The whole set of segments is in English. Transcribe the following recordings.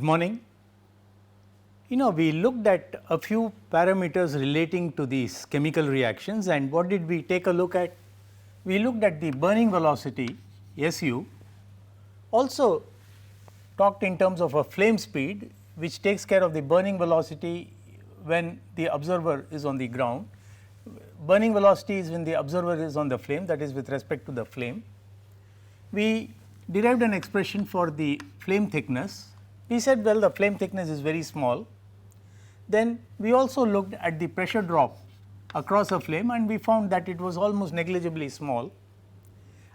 morning. We looked at a few parameters relating to these chemical reactions, and what did we take a look at? We looked at the burning velocity SU, also talked in terms of a flame speed which takes care of the burning velocity when the observer is on the ground. Burning velocity is when the observer is on the flame, that is with respect to the flame. We derived an expression for the flame thickness. We said, well, the flame thickness is very small. Then we also looked at the pressure drop across a flame, and we found that it was almost negligibly small.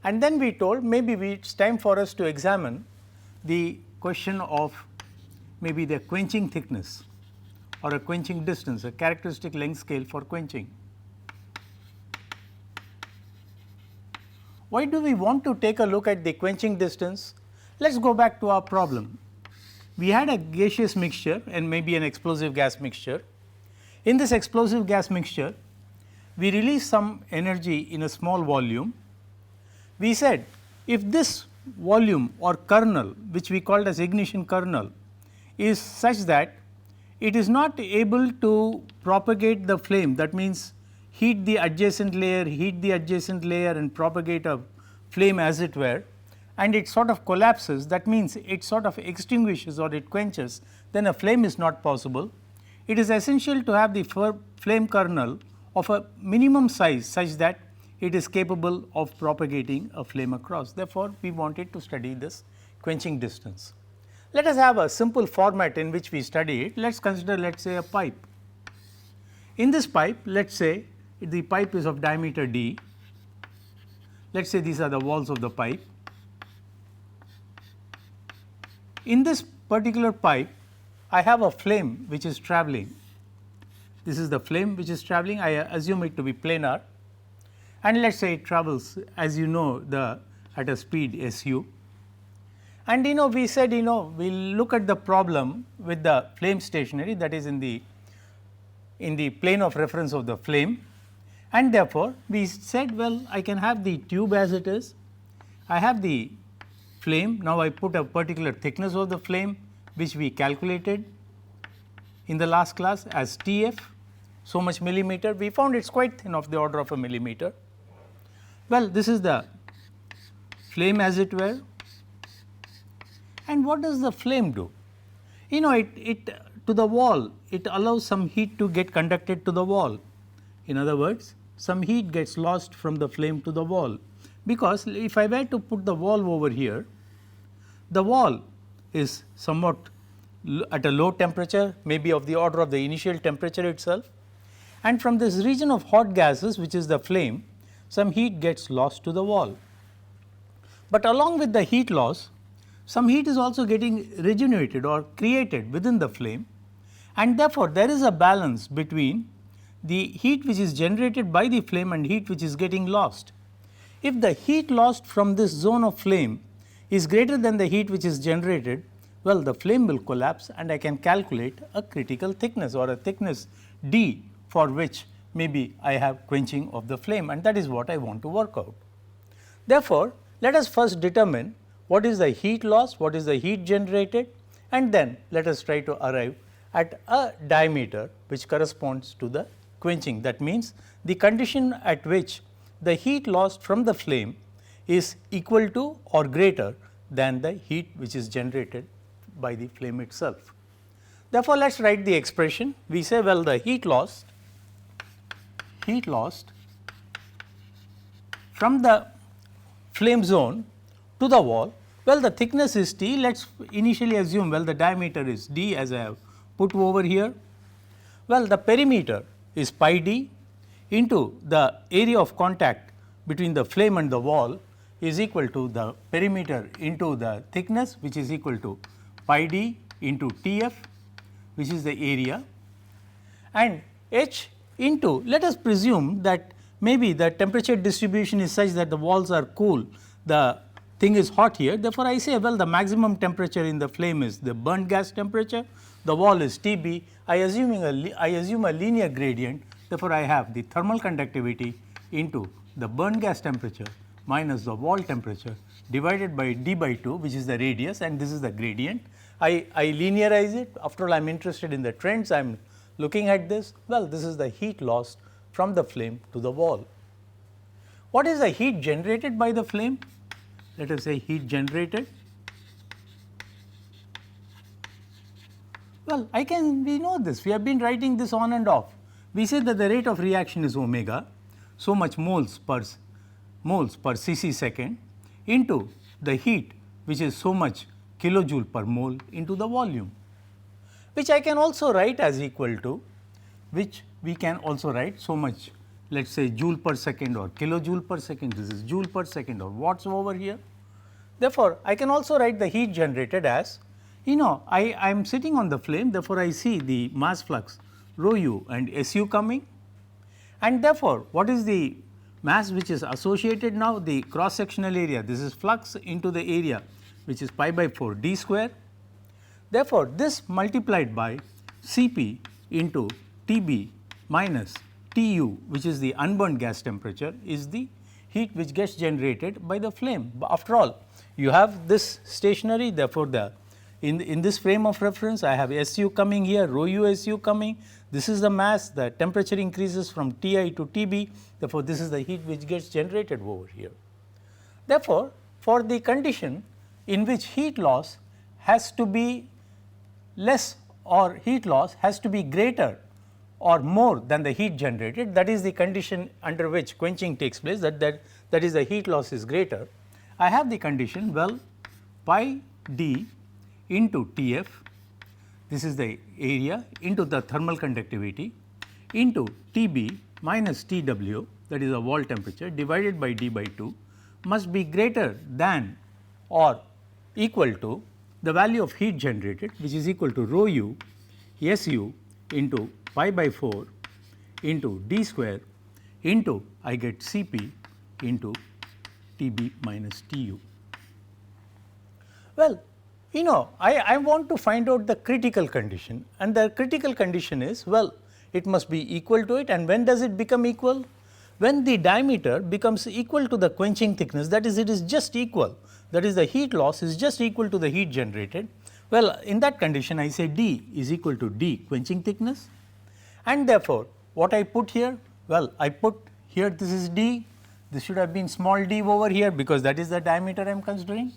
And then we told maybe it is time for us to examine the question of maybe the quenching thickness or a quenching distance, a characteristic length scale for quenching. Why do we want to take a look at the quenching distance? Let us go back to our problem. We had a gaseous mixture and maybe an explosive gas mixture. In this explosive gas mixture, we release some energy in a small volume. We said if this volume or kernel, which we called as ignition kernel, is such that it is not able to propagate the flame, that means heat the adjacent layer and propagate a flame as it were, and it sort of collapses, that means it sort of extinguishes or it quenches, then a flame is not possible. It is essential to have the flame kernel of a minimum size such that it is capable of propagating a flame across. Therefore, we wanted to study this quenching distance. Let us have a simple format in which we study it. Let us consider, let us say, a pipe. In this pipe, let us say the pipe is of diameter d. Let us say these are the walls of the pipe. In this particular pipe, I have a flame which is travelling. This is the flame which is travelling. I assume it to be planar, and let us say it travels, as you know, at a speed SU. And we said we will look at the problem with the flame stationary, that is in the plane of reference of the flame, and therefore, we said, well, I can have the tube as it is, I have the flame. Now, I put a particular thickness of the flame which we calculated in the last class as Tf, so much millimeter. We found it is quite thin, of the order of a millimeter. Well, this is the flame as it were. And what does the flame do? It to the wall, it allows some heat to get conducted to the wall. In other words, some heat gets lost from the flame to the wall, because if I were to put the wall over here, the wall is somewhat at a low temperature, maybe of the order of the initial temperature itself, and from this region of hot gases, which is the flame, some heat gets lost to the wall. But along with the heat loss, some heat is also getting regenerated or created within the flame, and therefore, there is a balance between the heat which is generated by the flame and heat which is getting lost. If the heat lost from this zone of flame is greater than the heat which is generated, well, the flame will collapse, and I can calculate a critical thickness or a thickness d for which maybe I have quenching of the flame, and that is what I want to work out. Therefore, let us first determine what is the heat loss, what is the heat generated, and then let us try to arrive at a diameter which corresponds to the quenching. That means, the condition at which the heat lost from the flame is equal to or greater than the heat which is generated by the flame itself. Therefore, let us write the expression. We say, well, the heat lost from the flame zone to the wall, well, the thickness is T. Let us initially assume, well, the diameter is d, as I have put over here. Well, the perimeter is pi d into the area of contact between the flame and the wall is equal to the perimeter into the thickness, which is equal to pi d into Tf, which is the area, and H into, let us presume that maybe the temperature distribution is such that the walls are cool, the thing is hot here. Therefore, I say, well, the maximum temperature in the flame is the burnt gas temperature, the wall is Tb, I assume a linear gradient. Therefore, I have the thermal conductivity into the burnt gas temperature minus the wall temperature divided by d by 2, which is the radius, and this is the gradient. I linearize it. After all, I am interested in the trends, I am looking at this. Well, this is the heat lost from the flame to the wall. What is the heat generated by the flame? Let us say heat generated. Well, we know this, we have been writing this on and off. We say that the rate of reaction is omega, so much moles per cc second, into the heat, which is so much kilojoule per mole into the volume, which I can also write as equal to, which we can also write so much, let us say joule per second or kilojoule per second, this is joule per second or watts over here. Therefore, I can also write the heat generated as, I am sitting on the flame, therefore, I see the mass flux rho u and SU coming, and therefore, what is the mass which is associated now? The cross sectional area, this is flux into the area which is pi by 4 d square. Therefore, this multiplied by Cp into Tb minus Tu, which is the unburned gas temperature, is the heat which gets generated by the flame. But after all, you have this stationary, therefore, in this frame of reference, I have SU coming here, rho u SU coming, this is the mass, the temperature increases from Ti to Tb, therefore, this is the heat which gets generated over here. Therefore, for the condition in which heat loss has to be less or heat loss has to be greater or more than the heat generated, that is the condition under which quenching takes place, that is the heat loss is greater. I have the condition, well, pi d into Tf, this is the area, into the thermal conductivity, into Tb minus Tw, that is the wall temperature, divided by d by 2, must be greater than or equal to the value of heat generated, which is equal to rho u SU into pi by 4 into d square into I get Cp into Tb minus Tu. Well, I want to find out the critical condition, and the critical condition is, well, it must be equal to it, and when does it become equal? When the diameter becomes equal to the quenching thickness, that is, it is just equal, that is, the heat loss is just equal to the heat generated. Well, in that condition, I say d is equal to d quenching thickness, and therefore, what I put here? Well, I put here, this is d, this should have been small d over here, because that is the diameter I am considering.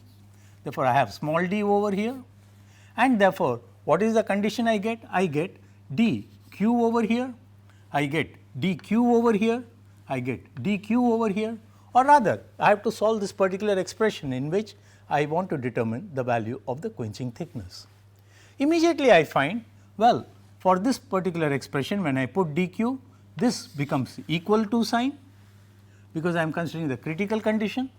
Therefore, I have small d over here, and therefore, what is the condition I get? I get dq over here, I get dq over here, I get dq over here, or rather I have to solve this particular expression in which I want to determine the value of the quenching thickness. Immediately I find, well, for this particular expression, when I put dq, this becomes equal to sign, because I am considering the critical condition.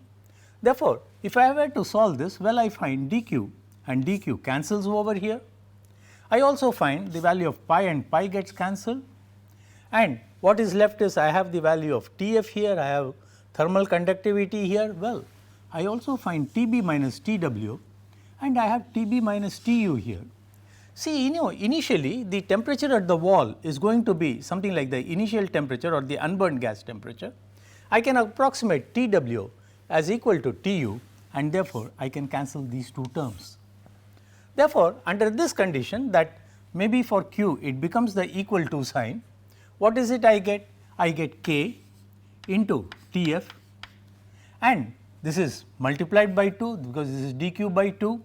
Therefore, if I were to solve this, well, I find dq and dq cancels over here. I also find the value of pi and pi gets cancelled, and what is left is I have the value of Tf here, I have thermal conductivity here. Well, I also find Tb minus Tw, and I have Tb minus Tu here. See, initially the temperature at the wall is going to be something like the initial temperature or the unburned gas temperature. I can approximate Tw as equal to Tu, and therefore, I can cancel these two terms. Therefore, under this condition, that maybe for Q it becomes the equal to sign, what is it I get? I get K into Tf, and this is multiplied by 2, because this is dq by 2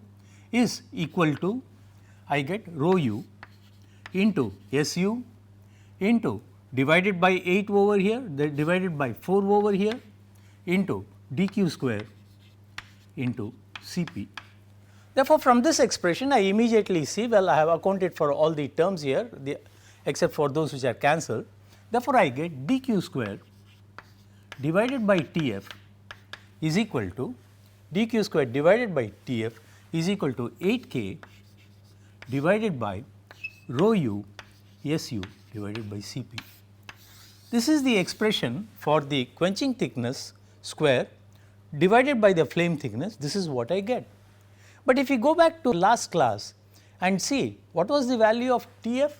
is equal to, I get rho u into Su into divided by 8 over here, divided by 4 over here, into dq square into Cp. Therefore, from this expression I immediately see, well, I have accounted for all the terms here, except for those which are cancelled. Therefore, I get dq square divided by Tf is equal to dq square divided by Tf is equal to 8k divided by rho u Su divided by Cp. This is the expression for the quenching thickness square divided by the flame thickness. This is what I get. But if we go back to last class and see what was the value of Tf,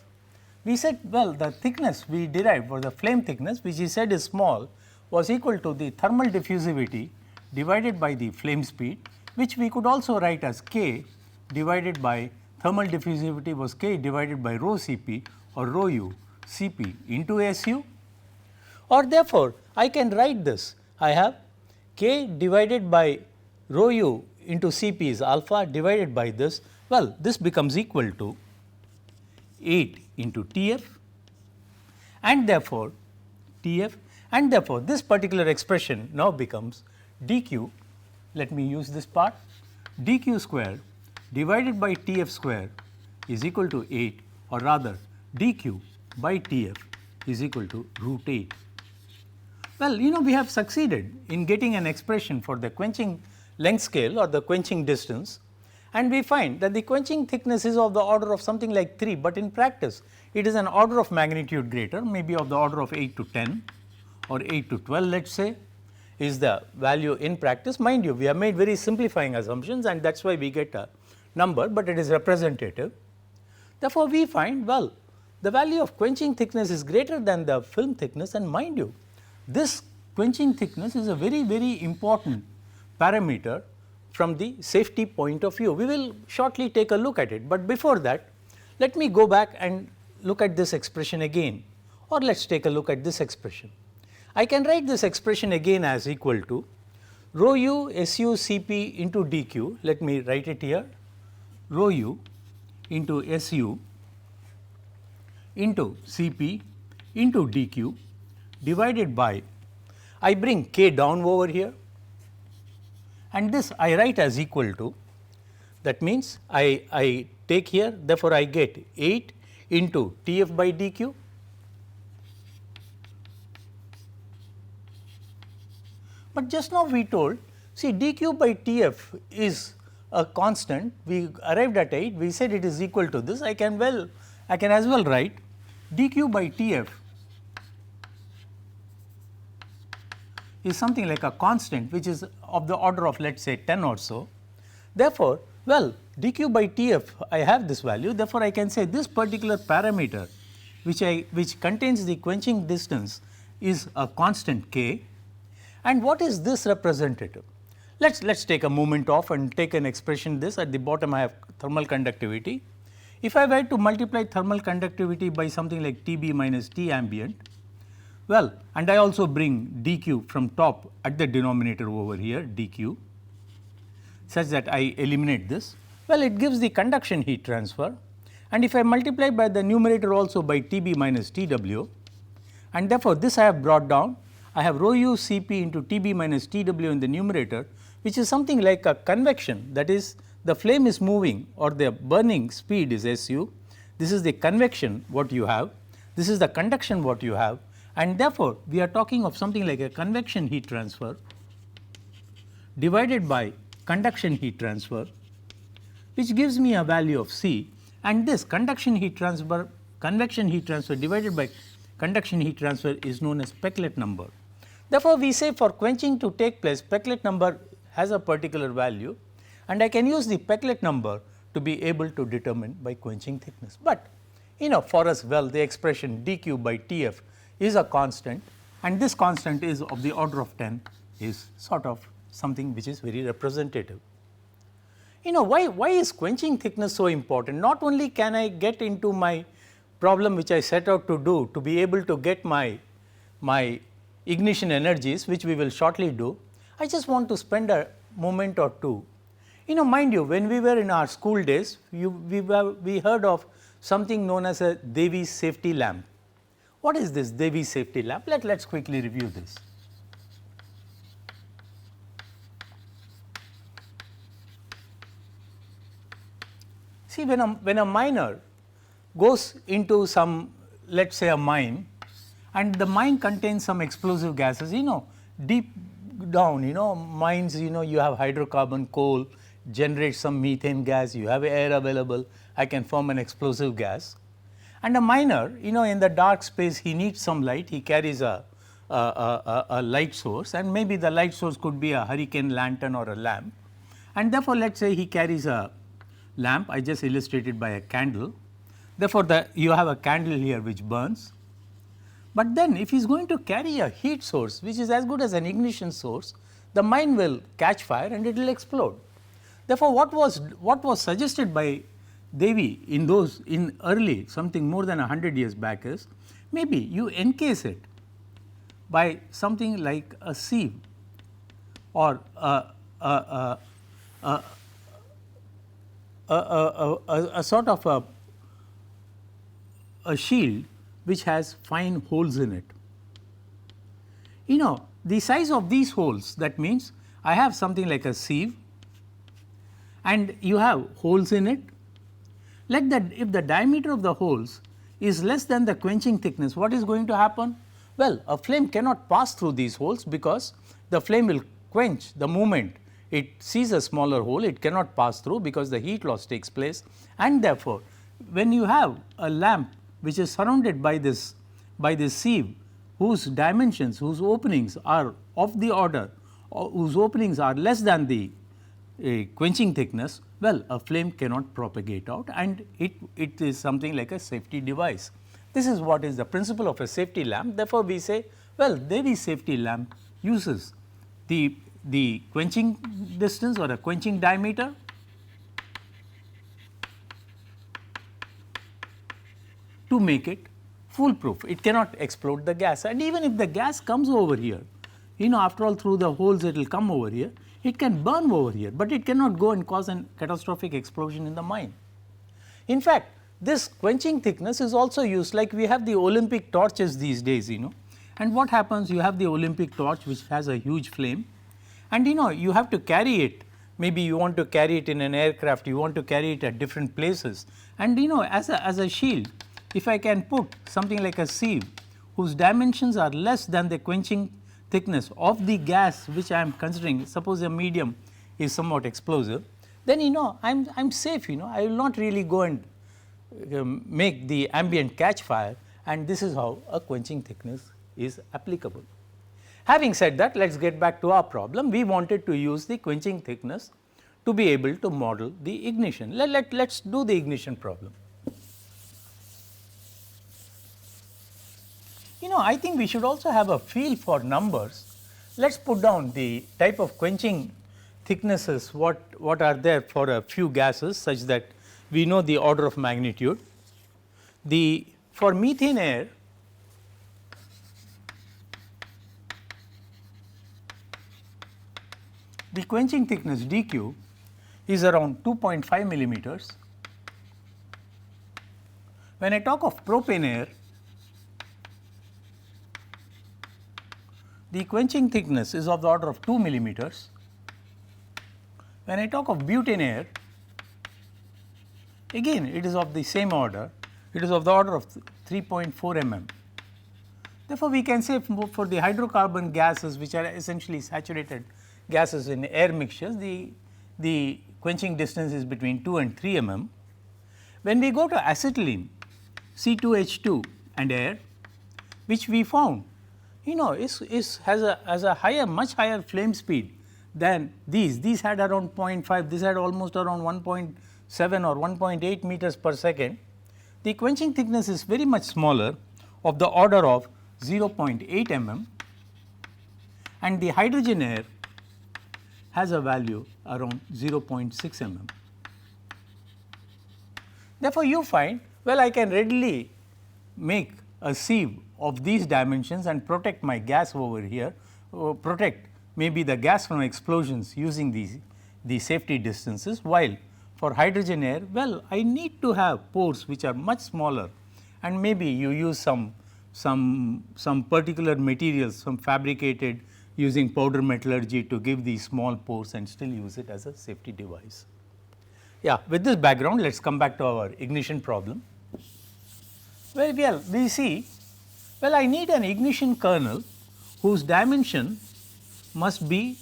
we said, well, the thickness we derived for the flame thickness, which we said is small, was equal to the thermal diffusivity divided by the flame speed, which we could also write as K divided by thermal diffusivity was K divided by rho Cp or rho u Cp into SU, or therefore, I can write this. I have K divided by rho u into Cp is alpha divided by this. Well, this becomes equal to 8 into Tf, and therefore, this particular expression now becomes dq, let me use this part, dq square divided by Tf square is equal to 8, or rather dq by Tf is equal to root 8. Well, we have succeeded in getting an expression for the quenching length scale or the quenching distance, and we find that the quenching thickness is of the order of something like 3, but in practice it is an order of magnitude greater, maybe of the order of 8 to 10 or 8 to 12, let us say, is the value in practice. Mind you, we have made very simplifying assumptions, and that is why we get a number, but it is representative. Therefore, we find, well, the value of quenching thickness is greater than the film thickness, and mind you, this quenching thickness is a very, very important parameter from the safety point of view. We will shortly take a look at it, but before that, let me go back and look at this expression again, or let us take a look at this expression. I can write this expression again as equal to rho u SU Cp into dq, let me write it here, rho u into SU into Cp into dq divided by, I bring k down over here, and this I write as equal to, that means I take here, therefore, I get 8 into Tf by dq, but just now we told, see, dq by Tf is a constant, we arrived at 8, we said it is equal to this. I can as well write dq by Tf is something like a constant which is of the order of, let us say, 10 or so. Therefore, well, dq by Tf, I have this value, therefore, I can say this particular parameter which contains the quenching distance is a constant k, and what is this representative? Let us take a moment off and take an expression this. At the bottom I have thermal conductivity. If I were to multiply thermal conductivity by something like Tb minus T ambient, well, and I also bring dq from top at the denominator over here, dq, such that I eliminate this, well, it gives the conduction heat transfer, and if I multiply by the numerator also by Tb minus Tw, and therefore, this I have brought down, I have rho u Cp into Tb minus Tw in the numerator, which is something like a convection, that is, the flame is moving or the burning speed is Su, this is the convection what you have, this is the conduction what you have, and therefore, we are talking of something like a convection heat transfer divided by conduction heat transfer, which gives me a value of C, and this convection heat transfer divided by conduction heat transfer is known as Pecklet number. Therefore, we say for quenching to take place, Pecklet number has a particular value, and I can use the Pecklet number to be able to determine by quenching thickness. But for us, well, the expression dq by Tf is a constant, and this constant is of the order of 10, is sort of something which is very representative. Why is quenching thickness so important? Not only can I get into my problem which I set out to do to be able to get my ignition energies, which we will shortly do, I just want to spend a moment or two. Mind you, when we were in our school days, we heard of something known as a Davy's safety lamp. What is this Davy's safety lamp? Let us quickly review this. See, when a miner goes into some, let us say, a mine, and the mine contains some explosive gases, deep down, mines, you have hydrocarbon, coal, generate some methane gas, you have air available, I can form an explosive gas. And a miner, in the dark space, he needs some light, he carries a light source, and maybe the light source could be a hurricane lantern or a lamp. And therefore, let us say he carries a lamp, I just illustrated by a candle. Therefore, you have a candle here which burns. But then if he is going to carry a heat source which is as good as an ignition source, the mine will catch fire and it will explode. Therefore, what was suggested by Devi in early something more than 100 years back is maybe you encase it by something like a sieve or a sort of a shield which has fine holes in it. You know, the size of these holes, that means I have something like a sieve and you have holes in it. Let that, if the diameter of the holes is less than the quenching thickness, what is going to happen? Well, a flame cannot pass through these holes because the flame will quench the moment it sees a smaller hole, it cannot pass through because the heat loss takes place, and therefore, when you have a lamp which is surrounded by this sieve whose dimensions, whose openings are of the order, whose openings are less than the quenching thickness, well, a flame cannot propagate out and it is something like a safety device. This is what is the principle of a safety lamp. Therefore, we say, well, Devi's safety lamp uses the quenching distance or a quenching diameter to make it foolproof. It cannot explode the gas, and even if the gas comes over here, you know, after all through the holes it will come over here, it can burn over here, but it cannot go and cause a catastrophic explosion in the mine. In fact, this quenching thickness is also used, like we have the Olympic torches these days, you know, and what happens, you have the Olympic torch which has a huge flame, and you know, you have to carry it, maybe you want to carry it in an aircraft, you want to carry it at different places, and you know, as a shield, if I can put something like a sieve whose dimensions are less than the quenching thickness of the gas which I am considering, suppose a medium is somewhat explosive, then you know, I am safe, you know, I will not really go and make the ambient catch fire, and this is how a quenching thickness is applicable. Having said that, let us get back to our problem. We wanted to use the quenching thickness to be able to model the ignition. Let us do the ignition problem. You know, I think we should also have a feel for numbers. Let us put down the type of quenching thicknesses, what are there for a few gases, such that we know the order of magnitude. For methane air, the quenching thickness dq is around 2.5 millimeters. When I talk of propane air, the quenching thickness is of the order of 2 millimeters. When I talk of butane air, again it is of the same order, it is of the order of 3.4 mm. Therefore, we can say for the hydrocarbon gases which are essentially saturated gases in air mixtures, the quenching distance is between 2 and 3 mm. When we go to acetylene, C2H2 and air, which we found, you know, has a higher, much higher flame speed than these had around 0.5, this had almost around 1.7 or 1.8 meters per second. The quenching thickness is very much smaller, of the order of 0.8 mm, and the hydrogen air has a value around 0.6 mm. Therefore, you find, well, I can readily make a sieve of these dimensions and protect my gas over here, protect maybe the gas from explosions using these safety distances, while for hydrogen air, well, I need to have pores which are much smaller, and maybe you use some particular materials, some fabricated using powder metallurgy to give these small pores and still use it as a safety device. Yeah, with this background, let us come back to our ignition problem. Well, we see, well, I need an ignition kernel whose dimension must be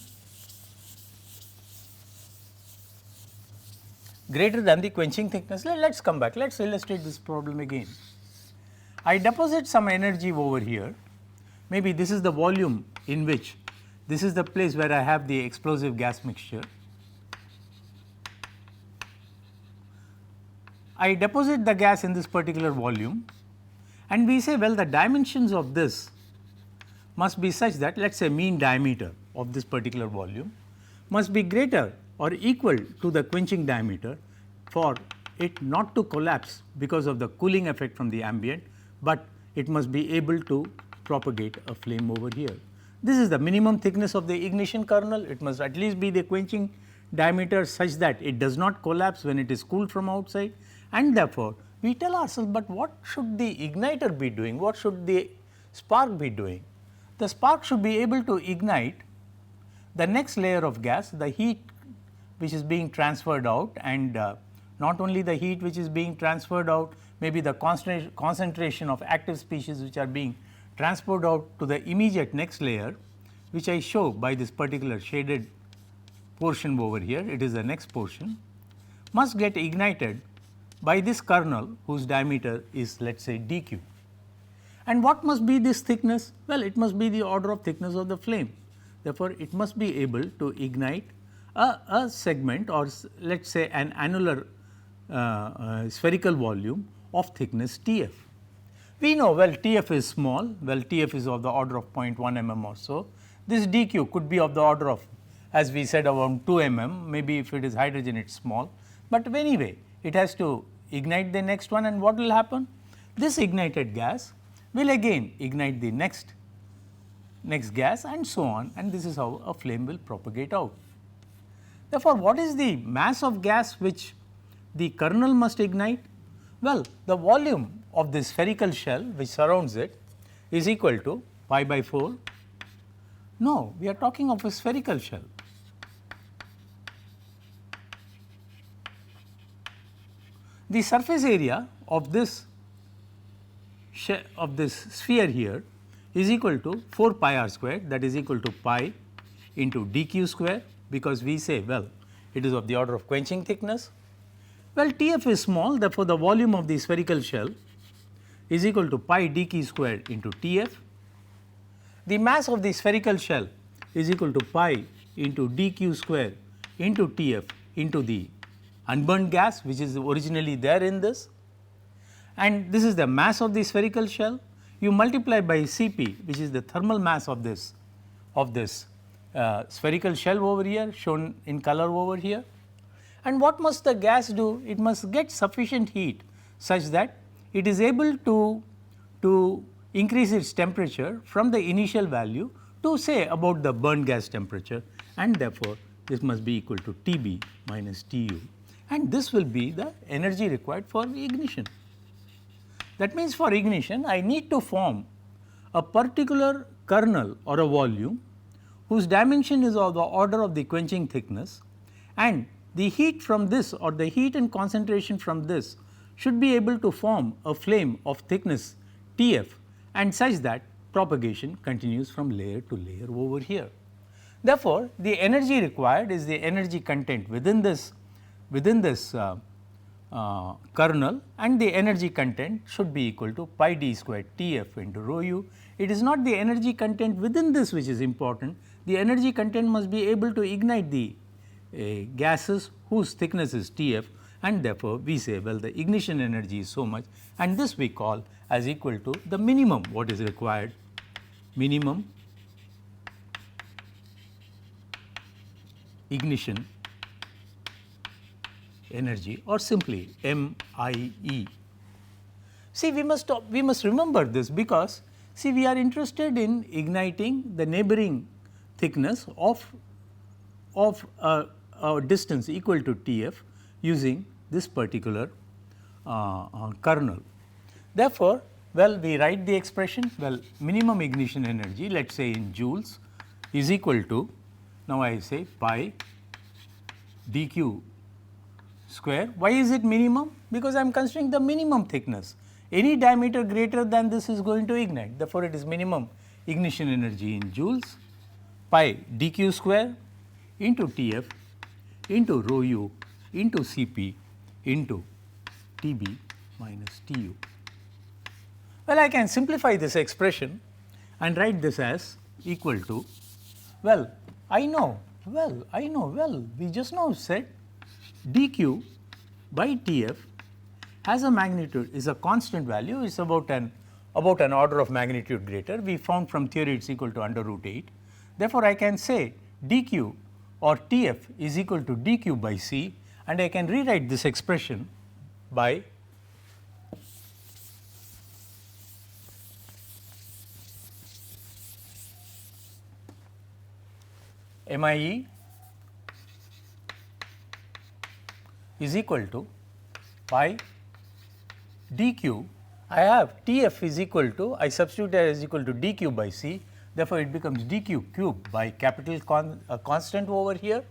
greater than the quenching thickness. Let us come back, let us illustrate this problem again. I deposit some energy over here, maybe this is the volume in which, this is the place where I have the explosive gas mixture. I deposit the gas in this particular volume, and we say, well, the dimensions of this must be such that, let us say, mean diameter of this particular volume must be greater or equal to the quenching diameter for it not to collapse because of the cooling effect from the ambient, but it must be able to propagate a flame over here. This is the minimum thickness of the ignition kernel. It must at least be the quenching diameter such that it does not collapse when it is cooled from outside, and therefore, we tell ourselves, but what should the igniter be doing? What should the spark be doing? The spark should be able to ignite the next layer of gas, the heat which is being transferred out, and not only the heat which is being transferred out, maybe the concentration of active species which are being transferred out to the immediate next layer, which I show by this particular shaded portion over here, it is the next portion, must get ignited by this kernel whose diameter is, let us say, dq. And what must be this thickness? Well, it must be the order of thickness of the flame. Therefore, it must be able to ignite a segment, or let us say an annular spherical volume of thickness Tf. We know, well, Tf is small, well, Tf is of the order of 0.1 mm or so. This dq could be of the order of, as we said, around 2 mm, maybe if it is hydrogen it is small, but anyway it has to ignite the next one, and what will happen? This ignited gas will again ignite the next gas, and so on, and this is how a flame will propagate out. Therefore, what is the mass of gas which the kernel must ignite? Well, the volume of this spherical shell which surrounds it is equal to pi by 4. No, we are talking of a spherical shell. The surface area of this sphere here is equal to 4 pi r squared, that is equal to pi into dq square, because we say, well, it is of the order of quenching thickness. Well, Tf is small, therefore, the volume of the spherical shell is equal to pi dq square into Tf. The mass of the spherical shell is equal to pi into dq square into Tf into the unburned gas which is originally there in this, and this is the mass of the spherical shell. You multiply by Cp, which is the thermal mass of this spherical shell over here, shown in color over here. And what must the gas do? It must get sufficient heat such that it is able to increase its temperature from the initial value to say about the burned gas temperature, and therefore, this must be equal to Tb minus Tu, and this will be the energy required for ignition. That means, for ignition I need to form a particular kernel or a volume whose dimension is of the order of the quenching thickness, and the heat from this, or the heat and concentration from this, should be able to form a flame of thickness Tf, and such that propagation continues from layer to layer over here. Therefore, the energy required is the energy content within this kernel, and the energy content should be equal to pi d squared Tf into rho u. It is not the energy content within this which is important. The energy content must be able to ignite the gases whose thickness is Tf, and therefore, we say, well, the ignition energy is so much, and this we call as equal to the minimum what is required, minimum ignition energy, or simply MIE. See, we must remember this, because see, we are interested in igniting the neighboring thickness of a distance equal to Tf using this particular kernel. Therefore, well, we write the expression, well, minimum ignition energy, let us say in joules, is equal to, now I say pi dq square. Why is it minimum? Because I am considering the minimum thickness. Any diameter greater than this is going to ignite. Therefore, it is minimum ignition energy in joules, pi dq square into Tf into rho u into Cp into Tb minus Tu. Well, I can simplify this expression and write this as equal to, well, I know, we just now said dq by Tf has a magnitude, is a constant value, is about an order of magnitude greater. We found from theory it is equal to under root 8. Therefore, I can say dq or Tf is equal to dq by C, and I can rewrite this expression by MIE is equal to pi dq. I have Tf is equal to, I substitute that as equal to dq by c, therefore, it becomes dq cube by capital constant over here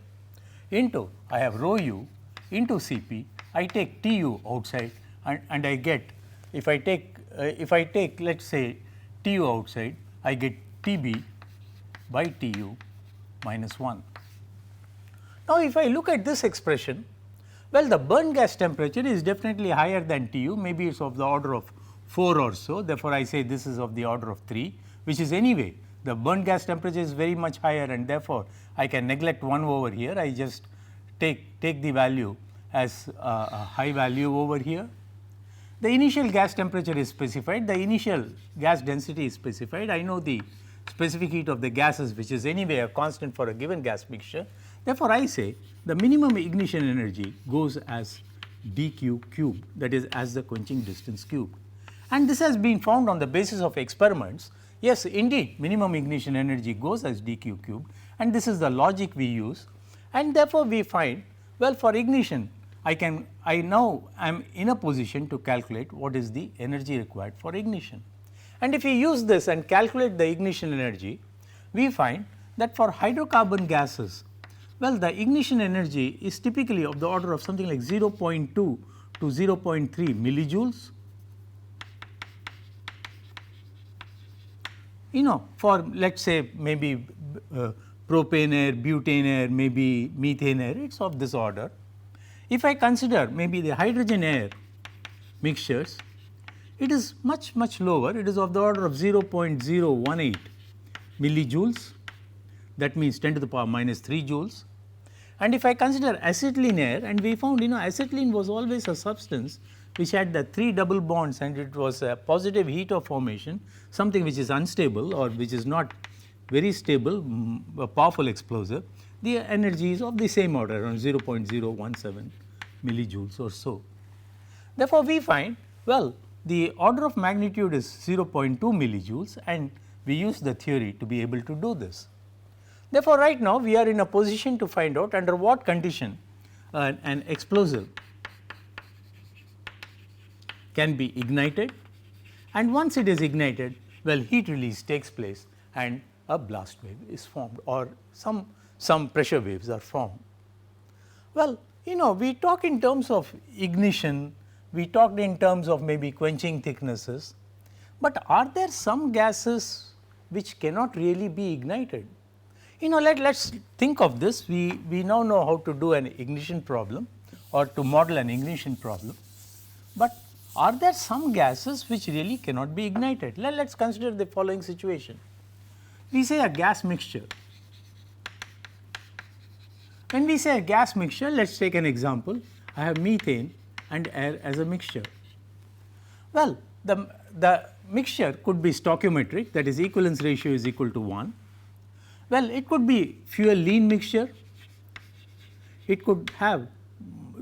into I have rho u into Cp, I take Tu outside and I get, if I take let us say Tu outside, I get Tb by Tu minus 1. Now, if I look at this expression, well, the burn gas temperature is definitely higher than Tu, maybe it is of the order of 4 or so, therefore, I say this is of the order of 3, which is anyway the burn gas temperature is very much higher, and therefore, I can neglect 1 over here, I just take the value as a high value over here. The initial gas temperature is specified, the initial gas density is specified, I know the specific heat of the gases, which is anyway a constant for a given gas mixture. Therefore, I say the minimum ignition energy goes as dq cube, that is as the quenching distance cubed. And this has been found on the basis of experiments. Yes, indeed, minimum ignition energy goes as dq cubed, and this is the logic we use, and therefore, we find, well, for ignition I now am in a position to calculate what is the energy required for ignition. And if we use this and calculate the ignition energy, we find that for hydrocarbon gases, well, the ignition energy is typically of the order of something like 0.2 to 0.3 millijoules. You know, for let us say maybe propane air, butane air, maybe methane air, it is of this order. If I consider maybe the hydrogen air mixtures, it is much lower, it is of the order of 0.018 millijoules, that means 10 to the power minus 3 joules. And if I consider acetylene air, and we found, you know, acetylene was always a substance which had the 3 double bonds, and it was a positive heat of formation, something which is unstable or which is not very stable, a powerful explosive, the energy is of the same order, around 0.017 millijoules or so. Therefore, we find, well, the order of magnitude is 0.2 millijoules, and we use the theory to be able to do this. Therefore, right now we are in a position to find out under what condition an explosive can be ignited, and once it is ignited, well, heat release takes place and a blast wave is formed, or some pressure waves are formed. Well, you know, we talk in terms of ignition, we talked in terms of maybe quenching thicknesses, but are there some gases which cannot really be ignited? You know, let us think of this. We now know how to do an ignition problem or to model an ignition problem, but are there some gases which really cannot be ignited? Let us consider the following situation. We say a gas mixture. When we say a gas mixture, let us take an example. I have methane and air as a mixture. Well, the mixture could be stoichiometric, that is equivalence ratio is equal to 1. Well, it could be fuel lean mixture, it could have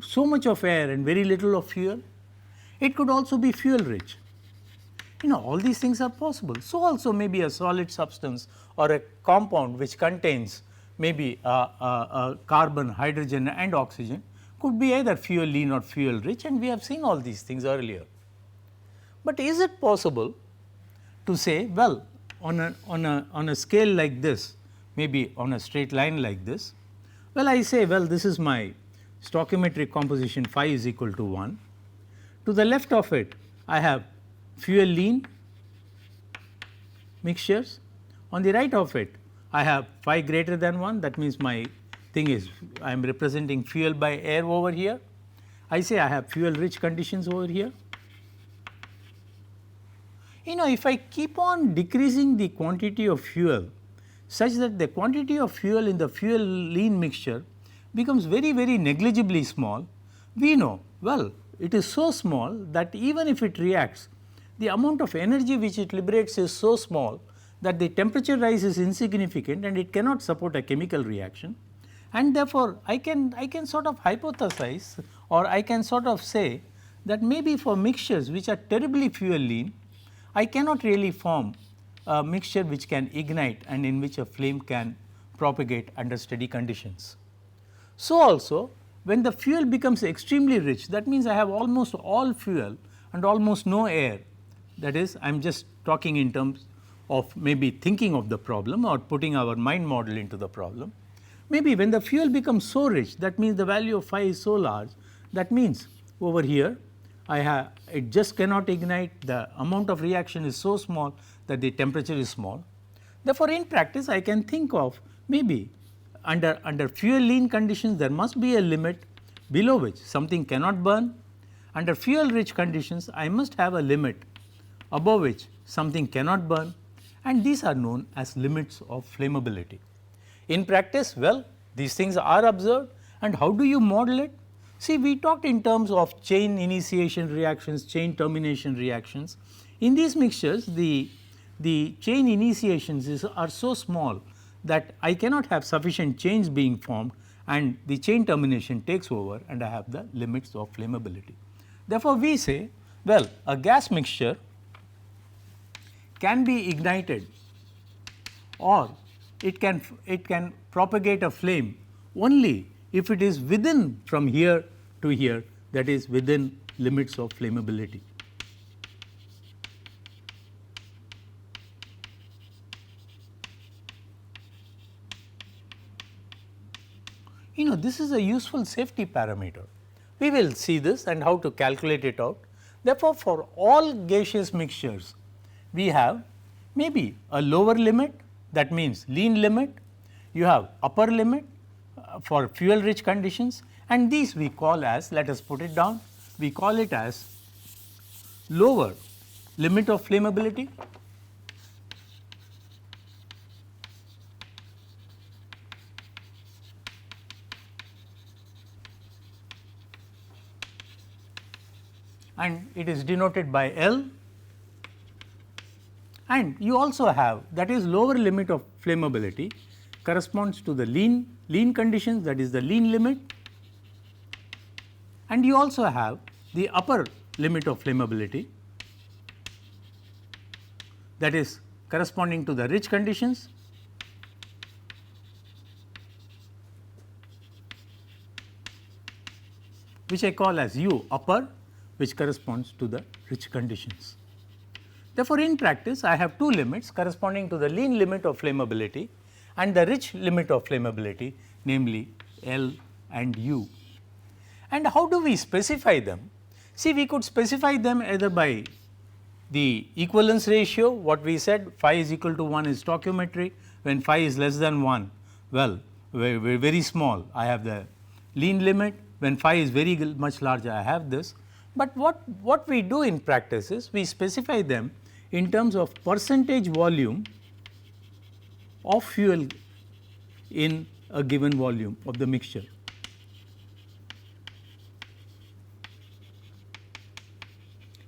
so much of air and very little of fuel, it could also be fuel rich. You know, all these things are possible. So, also maybe a solid substance or a compound which contains maybe a carbon, hydrogen and oxygen could be either fuel lean or fuel rich, and we have seen all these things earlier. But is it possible to say, well, on a scale like this, maybe on a straight line like this, well, I say, well, this is my stoichiometric composition phi is equal to 1. To the left of it, I have fuel lean mixtures. On the right of it, I have phi greater than 1, that means my thing is I am representing fuel by air over here. I say I have fuel rich conditions over here. You know, if I keep on decreasing the quantity of fuel such that the quantity of fuel in the fuel lean mixture becomes very negligibly small, we know, well, it is so small that even if it reacts, the amount of energy which it liberates is so small that the temperature rise is insignificant and it cannot support a chemical reaction, and therefore, I can sort of hypothesize, or I can sort of say that maybe for mixtures which are terribly fuel lean, I cannot really form a mixture which can ignite and in which a flame can propagate under steady conditions. So also when the fuel becomes extremely rich, that means I have almost all fuel and almost no air, that is I am just talking in terms of maybe thinking of the problem or putting our mind model into the problem. Maybe when the fuel becomes so rich, that means the value of phi is so large, that means over here I have, it just cannot ignite, the amount of reaction is so small that the temperature is small. Therefore, in practice I can think of maybe under fuel lean conditions there must be a limit below which something cannot burn. Under fuel rich conditions I must have a limit above which something cannot burn, and these are known as limits of flammability. In practice, well, these things are observed, and how do you model it? See, we talked in terms of chain initiation reactions, chain termination reactions. In these mixtures, the chain initiations are so small that I cannot have sufficient chains being formed, and the chain termination takes over and I have the limits of flammability. Therefore, we say, well, a gas mixture can be ignited or it can propagate a flame only if it is within from here to here, that is within limits of flammability. You know, this is a useful safety parameter. We will see this and how to calculate it out. Therefore, for all gaseous mixtures, we have maybe a lower limit, that means lean limit, you have upper limit for fuel rich conditions, and these we call as, let us put it down, we call it as lower limit of flammability and it is denoted by L. And you also have, that is lower limit of flammability corresponds to the lean conditions, that is the lean limit, and you also have the upper limit of flammability, that is corresponding to the rich conditions, which I call as U upper, which corresponds to the rich conditions. Therefore, in practice I have two limits corresponding to the lean limit of flammability and the rich limit of flammability, namely L and U. And how do we specify them? See, we could specify them either by the equivalence ratio, what we said phi is equal to 1 is stoichiometry, when phi is less than 1, well, very small I have the lean limit, when phi is very much larger I have this. But what we do in practice is we specify them in terms of percentage volume of fuel in a given volume of the mixture.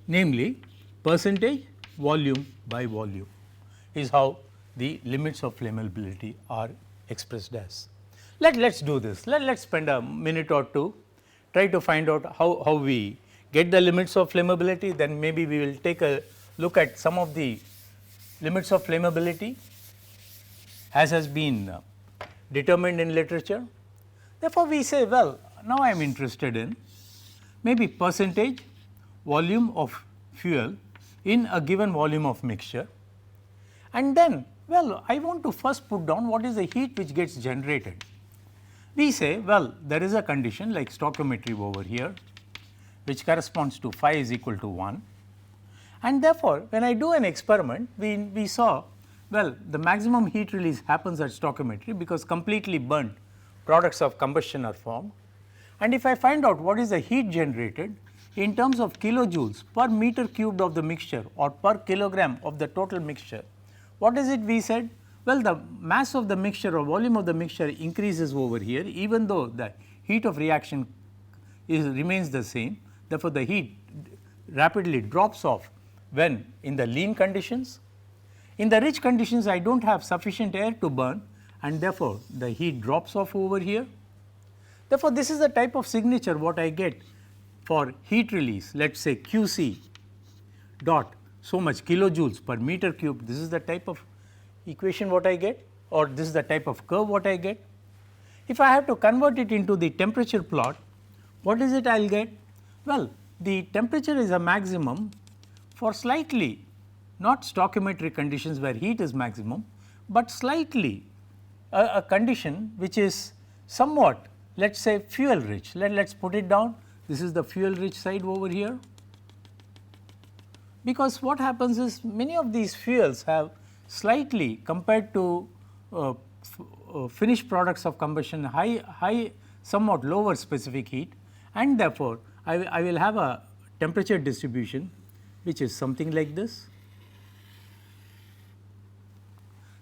Namely, percentage volume by volume is how the limits of flammability are expressed as. Let us do this, let us spend a minute or two, try to find out how we get the limits of flammability, then maybe we will take a look at some of the limits of flammability as has been determined in literature. Therefore, we say, well, now I am interested in maybe percentage volume of fuel in a given volume of mixture, and then, well, I want to first put down what is the heat which gets generated. We say, well, there is a condition like stoichiometry over here, which corresponds to phi is equal to 1, and therefore, when I do an experiment, we saw, well, the maximum heat release happens at stoichiometry because completely burnt products of combustion are formed, and if I find out what is the heat generated in terms of kilojoules per meter cubed of the mixture or per kilogram of the total mixture, what is it we said? Well, the mass of the mixture or volume of the mixture increases over here, even though the heat of reaction remains the same. Therefore, the heat rapidly drops off when in the lean conditions. In the rich conditions, I do not have sufficient air to burn, and therefore, the heat drops off over here. Therefore, this is the type of signature what I get for heat release, let us say QC dot so much kilojoules per meter cube, this is the type of equation what I get, or this is the type of curve what I get. If I have to convert it into the temperature plot, what is it I will get? Well, the temperature is a maximum for slightly not stoichiometric conditions where heat is maximum, but slightly a condition which is somewhat, let us say, fuel rich. Let us put it down, this is the fuel rich side over here, because what happens is many of these fuels have slightly compared to finished products of combustion high somewhat lower specific heat, and therefore, I will have a temperature distribution which is something like this.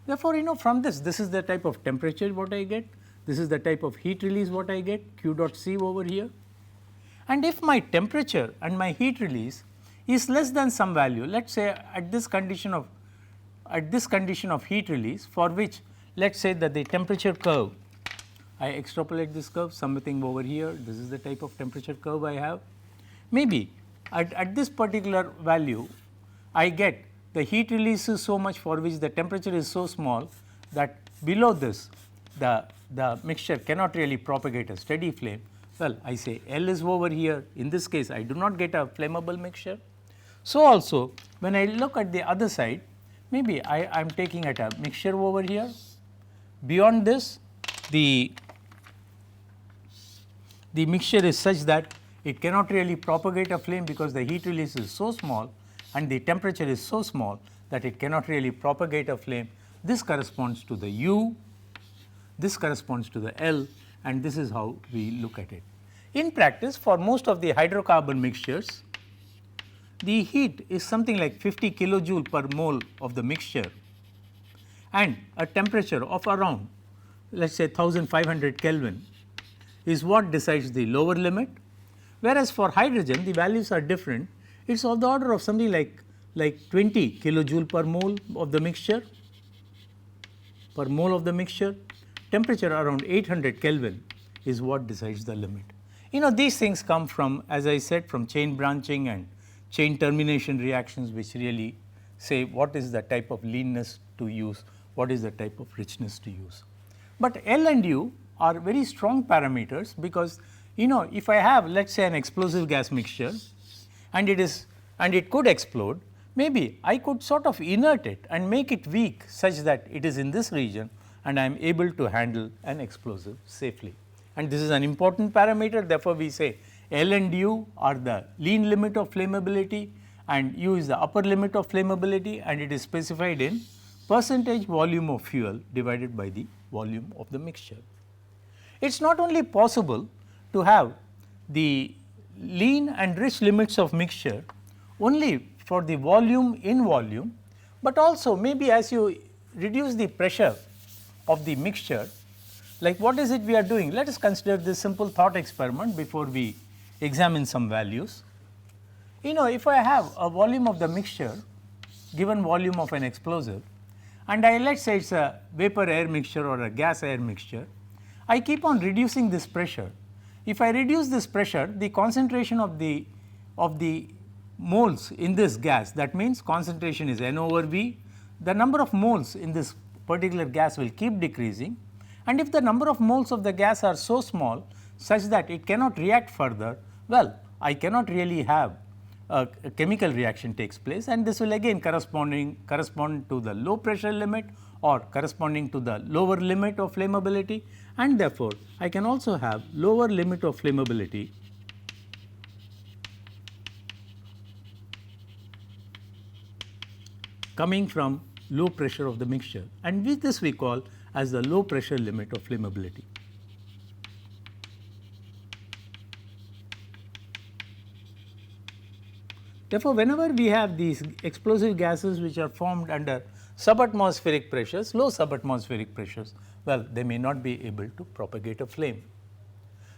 Therefore, from this is the type of temperature what I get, this is the type of heat release what I get, Q dot C over here. And if my temperature and my heat release is less than some value, let us say at this condition of heat release, for which let us say that the temperature curve, I extrapolate this curve something over here, this is the type of temperature curve I have. Maybe at this particular value I get the heat release is so much for which the temperature is so small that below this the mixture cannot really propagate a steady flame. Well, I say L is over here, in this case I do not get a flammable mixture. So, also when I look at the other side, maybe I am taking at a mixture over here. Beyond this, the mixture is such that it cannot really propagate a flame because the heat release is so small and the temperature is so small that it cannot really propagate a flame. This corresponds to the U, this corresponds to the L, and this is how we look at it. In practice, for most of the hydrocarbon mixtures, the heat is something like 50 kilojoule per mole of the mixture and a temperature of around, let us say 1500 Kelvin is what decides the lower limit, whereas for hydrogen the values are different. It is of the order of something like 20 kilojoule per mole of the mixture, temperature around 800 Kelvin is what decides the limit. These things come from, as I said, from chain branching and chain termination reactions, which really say what is the type of leanness to use, what is the type of richness to use. But L and U are very strong parameters, because if I have, let us say, an explosive gas mixture and it could explode, maybe I could sort of inert it and make it weak such that it is in this region and I am able to handle an explosive safely. And this is an important parameter, therefore, we say L and U are the lean limit of flammability and U is the upper limit of flammability, and it is specified in percentage volume of fuel divided by the volume of the mixture. It is not only possible to have the lean and rich limits of mixture only for the volume in volume, but also maybe as you reduce the pressure of the mixture, like what is it we are doing? Let us consider this simple thought experiment before we examine some values. If I have a volume of the mixture, given volume of an explosive, and I let us say it is a vapor air mixture or a gas air mixture, I keep on reducing this pressure. If I reduce this pressure, the concentration of the moles in this gas, that means concentration is N over V, the number of moles in this particular gas will keep decreasing, and if the number of moles of the gas are so small such that it cannot react further, well, I cannot really have a chemical reaction takes place, and this will again correspond to the low pressure limit or corresponding to the lower limit of flammability, and therefore, I can also have lower limit of flammability coming from low pressure of the mixture, and with this we call as the low pressure limit of flammability. Therefore, whenever we have these explosive gases which are formed under subatmospheric pressures, low subatmospheric pressures, well, they may not be able to propagate a flame.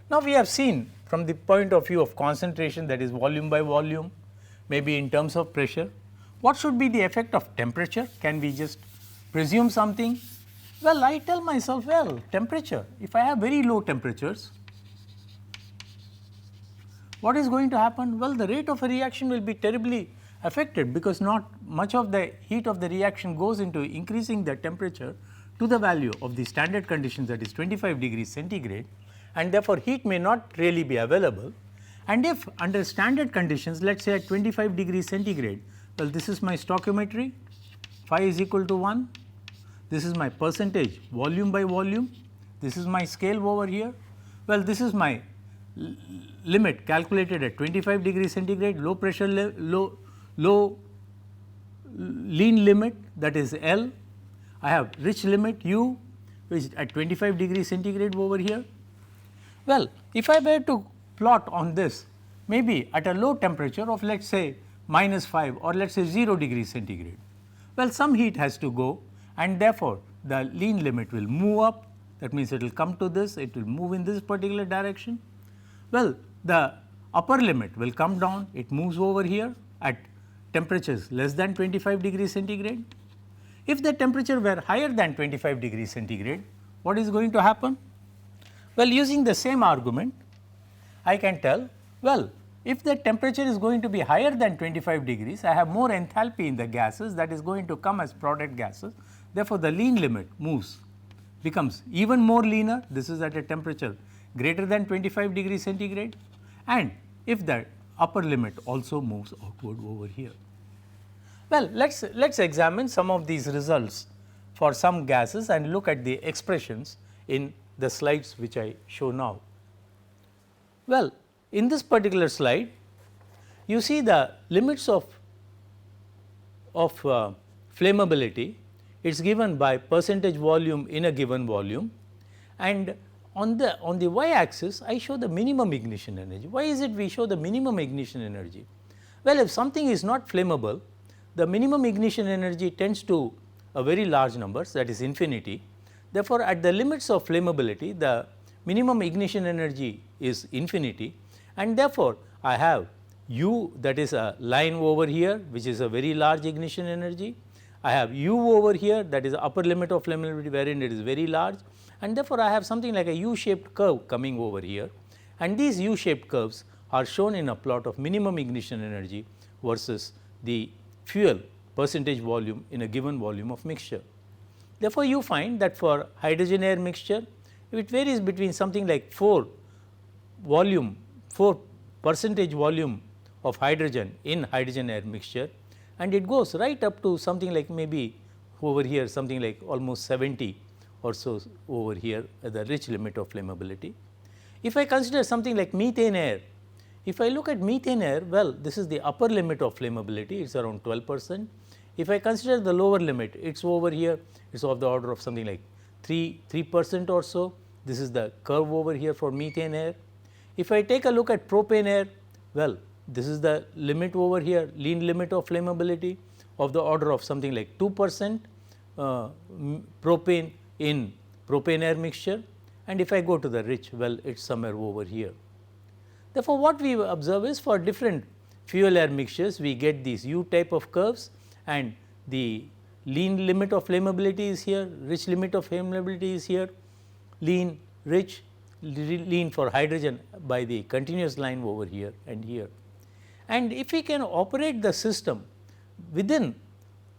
Now, we have seen from the point of view of concentration, that is volume by volume, maybe in terms of pressure, what should be the effect of temperature? Can we just presume something? Well, I tell myself, well, temperature, if I have very low temperatures, what is going to happen? Well, the rate of a reaction will be terribly affected, because not much of the heat of the reaction goes into increasing the temperature to the value of the standard conditions, that is 25 degrees centigrade, and therefore, heat may not really be available. And if under standard conditions, let us say at 25 degrees centigrade, well, this is my stoichiometry, phi is equal to 1, this is my percentage volume by volume, this is my scale over here. Well, this is my limit calculated at 25 degrees centigrade, low pressure low lean limit, that is L. I have rich limit U, which is at 25 degrees centigrade over here. Well, if I were to plot on this, maybe at a low temperature of, let us say -5 or let us say 0 degrees centigrade, well, some heat has to go, and therefore, the lean limit will move up. That means, it will come to this, it will move in this particular direction. Well, the upper limit will come down, it moves over here at temperatures less than 25 degrees centigrade. If the temperature were higher than 25 degrees centigrade, what is going to happen? Well, using the same argument, I can tell, well, if the temperature is going to be higher than 25 degrees, I have more enthalpy in the gases, that is going to come as product gases. Therefore, the lean limit moves, becomes even more leaner. This is at a temperature greater than 25 degrees centigrade, and if the upper limit also moves outward over here. Well, let's examine some of these results for some gases and look at the expressions in the slides which I show now. Well, in this particular slide, you see the limits of flammability. It is given by percentage volume in a given volume, and on the y axis I show the minimum ignition energy. Why is it we show the minimum ignition energy? Well, if something is not flammable, the minimum ignition energy tends to a very large numbers, that is infinity. Therefore, at the limits of flammability, the minimum ignition energy is infinity, and therefore, I have U, that is a line over here, which is a very large ignition energy. I have U over here, that is the upper limit of flammability, wherein it is very large, and therefore, I have something like a U shaped curve coming over here, and these U shaped curves are shown in a plot of minimum ignition energy versus the fuel percentage volume in a given volume of mixture. Therefore, you find that for hydrogen air mixture, it varies between something like 4 percentage volume of hydrogen in hydrogen air mixture, and it goes right up to something like maybe over here something like almost 70 or so over here at the rich limit of flammability. If I consider something like methane air, if I look at methane air, well, this is the upper limit of flammability, it is around 12%. If I consider the lower limit, it is over here, it is of the order of something like 3% or so. This is the curve over here for methane air. If I take a look at propane air, well, this is the limit over here, lean limit of flammability of the order of something like 2% propane in propane air mixture, and if I go to the rich, well, it is somewhere over here. Therefore, what we observe is for different fuel air mixtures, we get these U type of curves, and the lean limit of flammability is here, rich limit of flammability is here, lean, rich, lean for hydrogen by the continuous line over here and here. And if we can operate the system within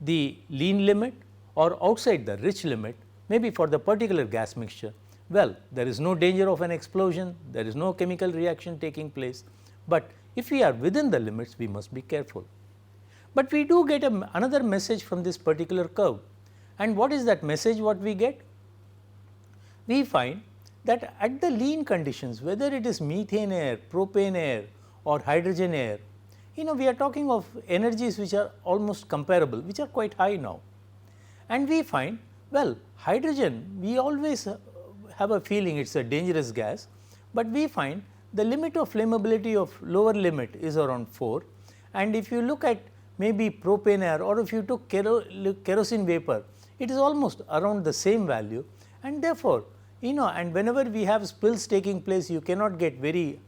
the lean limit or outside the rich limit, maybe for the particular gas mixture, well, there is no danger of an explosion, there is no chemical reaction taking place, but if we are within the limits, we must be careful. But we do get another message from this particular curve, and what is that message what we get? We find that at the lean conditions, whether it is methane air, propane air or hydrogen air, we are talking of energies which are almost comparable, which are quite high now. And we find, well, hydrogen, we always have a feeling it is a dangerous gas, but we find the limit of flammability of lower limit is around 4, and if you look at maybe propane air or if you took kerosene vapor, it is almost around the same value, and therefore, and whenever we have spills taking place, you cannot get we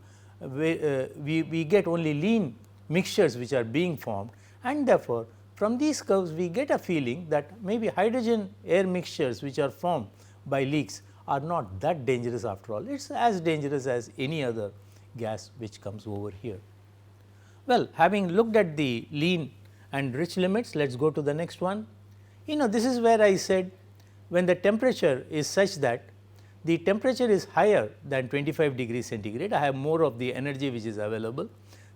get only lean mixtures which are being formed, and therefore, from these curves we get a feeling that maybe hydrogen air mixtures which are formed by leaks are not that dangerous after all. It is as dangerous as any other gas which comes over here. Well, having looked at the lean and rich limits, let us go to the next one. This is where I said when the temperature is such that the temperature is higher than 25 degrees centigrade, I have more of the energy which is available.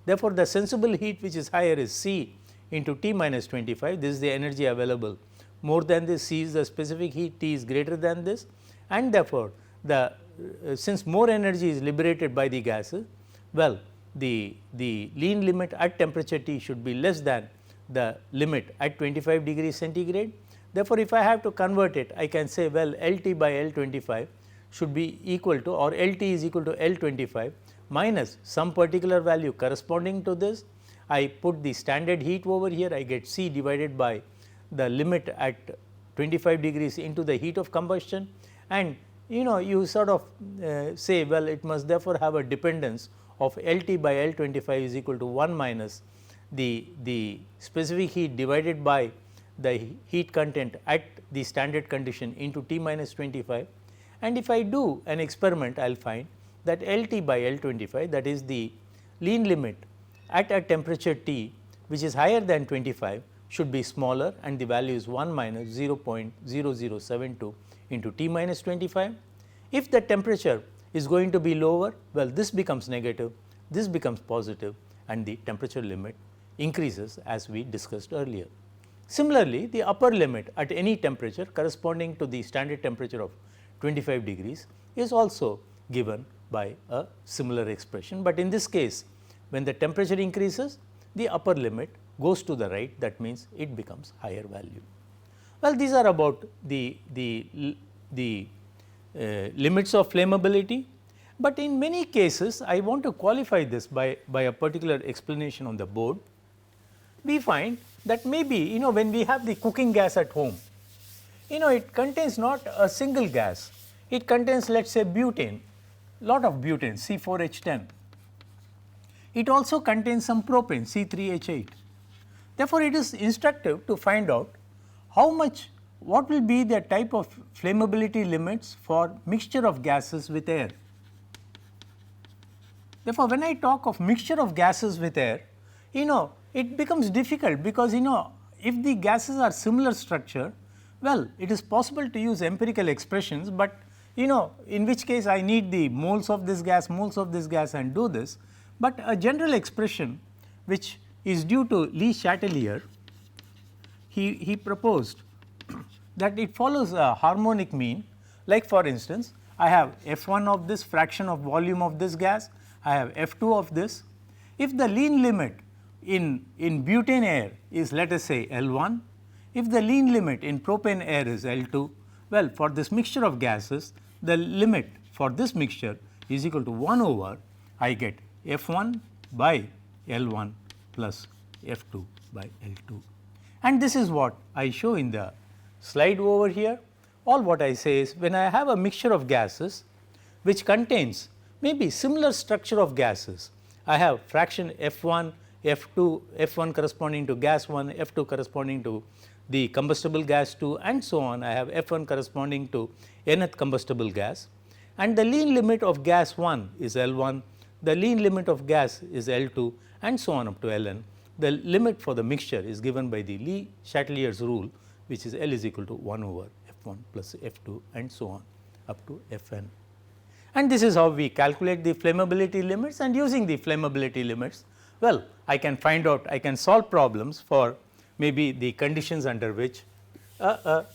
Therefore, the sensible heat which is higher is C into T minus 25, this is the energy available. More than this, C is the specific heat, T is greater than this, and therefore, the since more energy is liberated by the gases, well, the lean limit at temperature T should be less than the limit at 25 degrees centigrade. Therefore, if I have to convert it, I can say, well, L T by L 25 should be equal to, or L T is equal to L 25 minus some particular value corresponding to this. I put the standard heat over here, I get C divided by the limit at 25 degrees into the heat of combustion, and you sort of say, well, it must therefore have a dependence of L T by L 25 is equal to 1 minus the specific heat divided by the heat content at the standard condition into T minus 25, and if I do an experiment, I will find that L T by L 25, that is the lean limit at a temperature T which is higher than 25 should be smaller, and the value is 1 minus 0.0072 into T minus 25. If the temperature is going to be lower, well, this becomes negative, this becomes positive, and the temperature limit increases as we discussed earlier. Similarly, the upper limit at any temperature corresponding to the standard temperature of 25 degrees is also given by a similar expression, but in this case when the temperature increases, the upper limit goes to the right, that means it becomes higher value. Well, these are about the limits of flammability, but in many cases I want to qualify this by a particular explanation on the board. We find that maybe when we have the cooking gas at home, it contains not a single gas, it contains, let us say, butane, lot of butane, C4H10. It also contains some propane, C3H8. Therefore, it is instructive to find out what will be the type of flammability limits for mixture of gases with air. Therefore, when I talk of mixture of gases with air, it becomes difficult, because if the gases are similar structure, well, it is possible to use empirical expressions, but in which case I need the moles of this gas and do this. But a general expression which is due to Le Chatelier, he proposed that it follows a harmonic mean, like for instance, I have F1 of this fraction of volume of this gas, I have F2 of this. If the lean limit in butane air is, let us say, L1, if the lean limit in propane air is L2, well, for this mixture of gases, the limit for this mixture is equal to 1 over, I get F1 by L1 plus F2 by L2. And this is what I show in the slide over here. All what I say is, when I have a mixture of gases which contains maybe similar structure of gases, I have fraction F1, F2, F1 corresponding to gas 1, F2 corresponding to the combustible gas 2, and so on. I have F1 corresponding to nth combustible gas, and the lean limit of gas 1 is L1, the lean limit of gas is L2, and so on up to Ln. The limit for the mixture is given by the Le Chatelier's rule, which is L is equal to 1 over F1 plus F2 and so on up to Fn. And this is how we calculate the flammability limits, and using the flammability limits, well, I can find out, I can solve problems for maybe the conditions under which a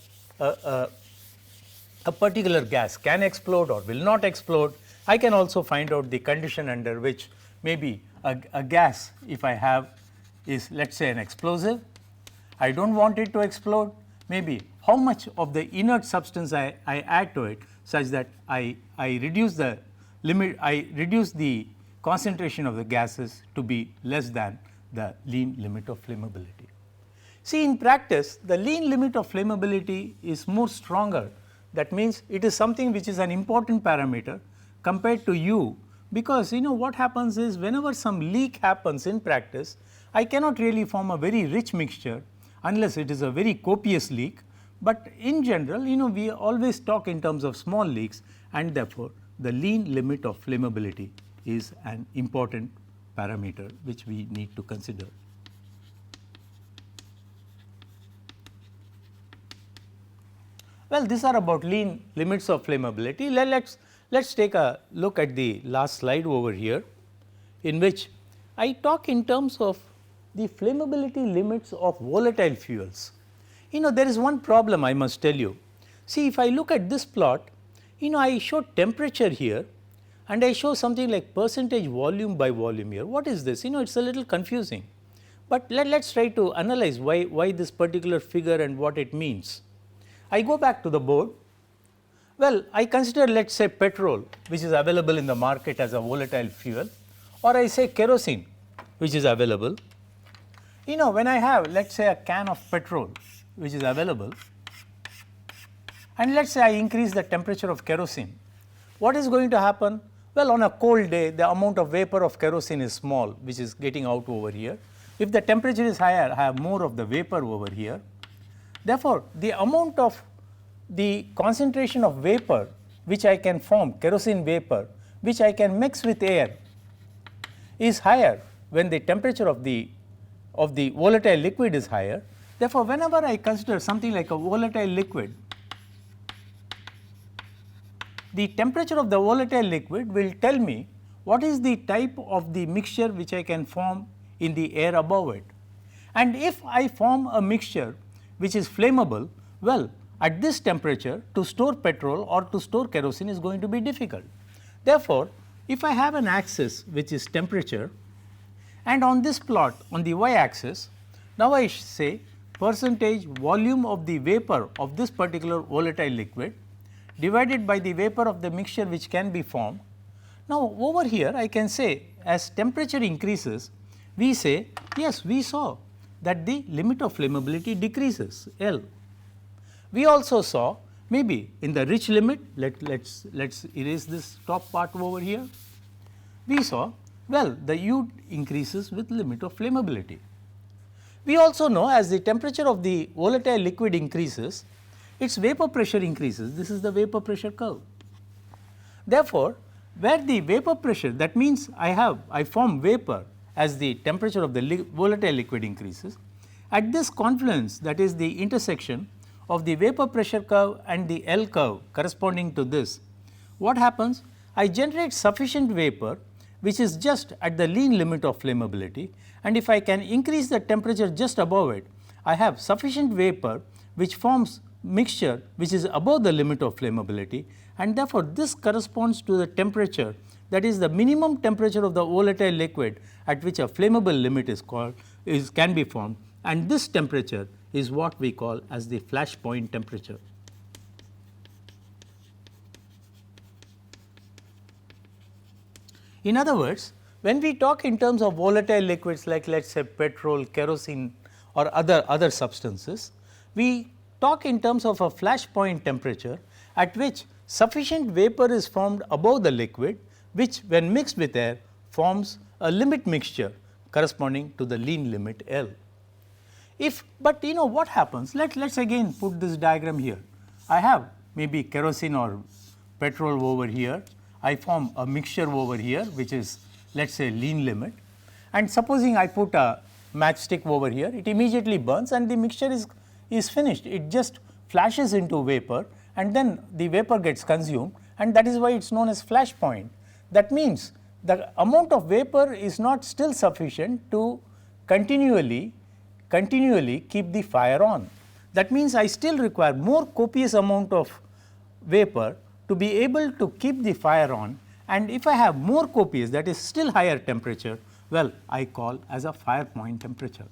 particular gas can explode or will not explode. I can also find out the condition under which maybe a gas, if I have, is, let us say, an explosive. I do not want it to explode, maybe how much of the inert substance I add to it, such that I reduce the limit, I reduce the concentration of the gases to be less than the lean limit of flammability. See, in practice, the lean limit of flammability is more stronger. That means it is something which is an important parameter compared to U, because what happens is, whenever some leak happens in practice, I cannot really form a very rich mixture unless it is a very copious leak, but in general we always talk in terms of small leaks, and therefore the lean limit of flammability is an important parameter which we need to consider. Well, these are about lean limits of flammability. Let's take a look at the last slide over here, in which I talk in terms of the flammability limits of volatile fuels. There is one problem I must tell you. See, if I look at this plot, I show temperature here and I show something like percentage volume by volume here. What is this? It is a little confusing, but let us try to analyze why this particular figure and what it means. I go back to the board. Well, I consider, let us say, petrol, which is available in the market as a volatile fuel, or I say kerosene, which is available. When I have, let us say, a can of petrol which is available, and let us say I increase the temperature of kerosene, what is going to happen? Well, on a cold day, the amount of vapor of kerosene is small, which is getting out over here. If the temperature is higher, I have more of the vapor over here. Therefore, the amount of the concentration of vapor which I can form, kerosene vapor, which I can mix with air, is higher when the temperature of the volatile liquid is higher. Therefore, whenever I consider something like a volatile liquid, the temperature of the volatile liquid will tell me what is the type of the mixture which I can form in the air above it. And if I form a mixture which is flammable, well, at this temperature to store petrol or to store kerosene is going to be difficult. Therefore, if I have an axis which is temperature, and on this plot on the y axis, now I say percentage volume of the vapor of this particular volatile liquid divided by the vapor of the mixture which can be formed. Now, over here I can say, as temperature increases, we say, yes, we saw that the limit of flammability decreases, L. We also saw, maybe in the rich limit, let's erase this top part over here. We saw, well, the U increases with limit of flammability. We also know, as the temperature of the volatile liquid increases, its vapor pressure increases. This is the vapor pressure curve. Therefore, where the vapor pressure, that means I form vapor as the temperature of the volatile liquid increases. At this confluence, that is the intersection of the vapor pressure curve and the L curve corresponding to this, what happens? I generate sufficient vapor which is just at the lean limit of flammability, and if I can increase the temperature just above it, I have sufficient vapor which forms mixture which is above the limit of flammability, and therefore, this corresponds to the temperature, that is the minimum temperature of the volatile liquid at which a flammable limit can be formed, and this temperature is what we call as the flash point temperature. In other words, when we talk in terms of volatile liquids like let us say petrol, kerosene or other substances, we talk in terms of a flash point temperature at which sufficient vapor is formed above the liquid, which when mixed with air forms a limit mixture corresponding to the lean limit L. But what happens? Let's again put this diagram here. I have maybe kerosene or petrol over here. I form a mixture over here which is let us say lean limit, and supposing I put a matchstick over here, it immediately burns and the mixture is finished. It just flashes into vapor and then the vapor gets consumed, and that is why it is known as flash point. That means the amount of vapor is not still sufficient to continually keep the fire on. That means I still require more copious amount of vapor to be able to keep the fire on, and if I have more copious, that is still higher temperature, well, I call as a fire point temperature.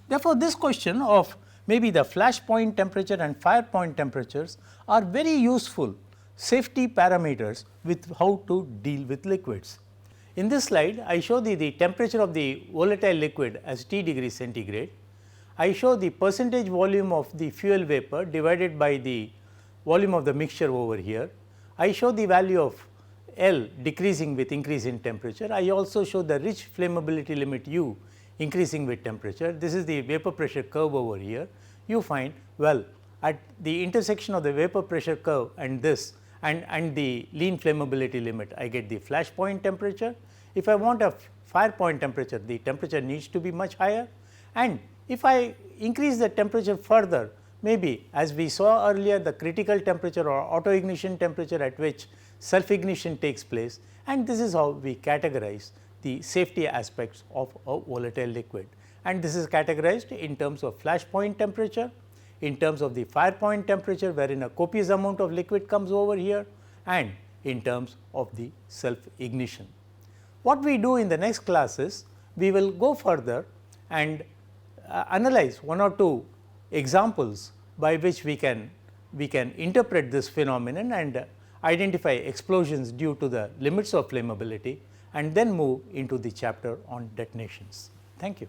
Therefore, this question of maybe the flash point temperature and fire point temperatures are very useful safety parameters with how to deal with liquids. In this slide, I show the temperature of the volatile liquid as T degrees centigrade. I show the percentage volume of the fuel vapor divided by the volume of the mixture over here. I show the value of L decreasing with increase in temperature. I also show the rich flammability limit U increasing with temperature. This is the vapor pressure curve over here. You find, well, at the intersection of the vapor pressure curve and this and the lean flammability limit, I get the flash point temperature. If I want a fire point temperature, the temperature needs to be much higher, and if I increase the temperature further, maybe as we saw earlier, the critical temperature or auto ignition temperature at which self ignition takes place, and this is how we categorize the safety aspects of a volatile liquid. And this is categorized in terms of flash point temperature, in terms of the fire point temperature wherein a copious amount of liquid comes over here, and in terms of the self ignition. What we do in the next class is we will go further and analyze one or two examples by which we can interpret this phenomenon and identify explosions due to the limits of flammability, and then move into the chapter on detonations. Thank you.